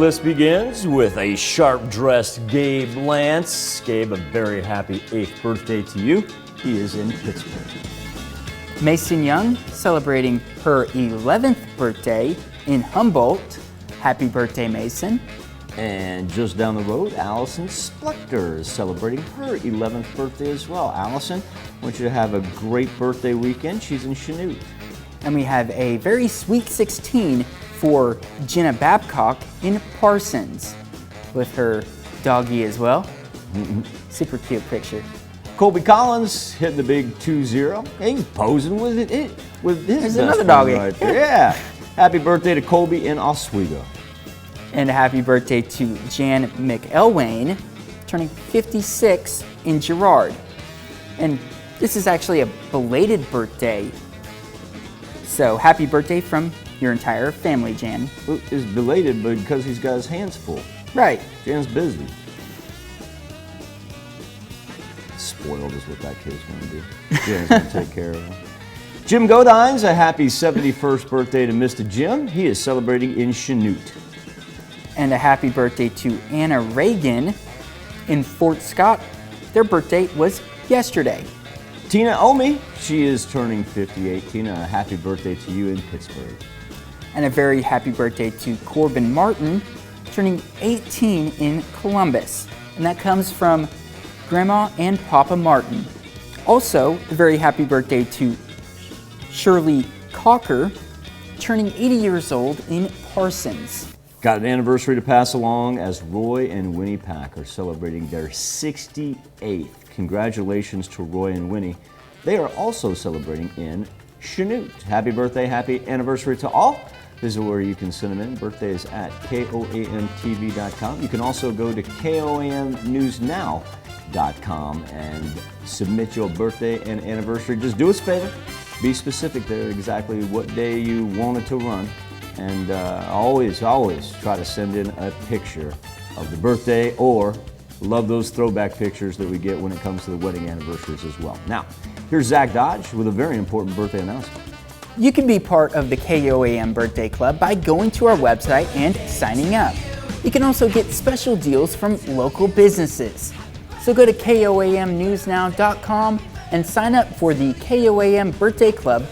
List begins with a sharp-dressed Gabe Lance. Gabe, a very happy 8th birthday to you. He is in Pittsburgh. Mason Young celebrating her 11th birthday in Humboldt. Happy birthday, Mason. And just down the road, Allison Splector is celebrating her 11th birthday as well. Allison, I want you to have a great birthday weekend. She's in Chanute. And we have a very sweet 16 for Jenna Babcock in Parsons with her doggy as well. Super cute picture. Colby Collins hitting the big 2-0. He's posing with it with his There's best another friend doggy. right there. Yeah. Happy birthday to Colby in Oswego. And a happy birthday to Jan McElwain, turning 56 in Girard. And this is actually a belated birthday. So happy birthday from your entire family, Jan. Well, it's belated because he's got his hands full. Right. Jan's busy. Spoiled is what that kid's going to do. Jan's going to take care of him. Jim Godines, a happy 71st birthday to Mr. Jim. He is celebrating in Chanute. And a happy birthday to Anna Reagan in Fort Scott. Their birthday was yesterday. Tina Omi, she is turning 58. Tina, a happy birthday to you in Pittsburgh. And a very happy birthday to Corbin Martin, turning 18 in Columbus. And that comes from Grandma and Papa Martin. Also, a very happy birthday to Shirley Cocker, turning 80 years old in Parsons. Got an anniversary to pass along as Roy and Winnie Pack are celebrating their 68th. Congratulations to Roy and Winnie. They are also celebrating in Chanute. Happy birthday, happy anniversary to all. This is where you can send them in. Birthdays at KOAMTV.com. You can also go to KOAMNewsNow.com and submit your birthday and anniversary. Just do us a favor. Be specific there exactly what day you want it to run. And always try to send in a picture of the birthday, or love those throwback pictures that we get when it comes to the wedding anniversaries as well. Now, here's Zach Dodge with a very important birthday announcement. You can be part of the KOAM Birthday Club by going to our website and signing up. You can also get special deals from local businesses. So go to KOAMNewsNow.com and sign up for the KOAM Birthday Club today.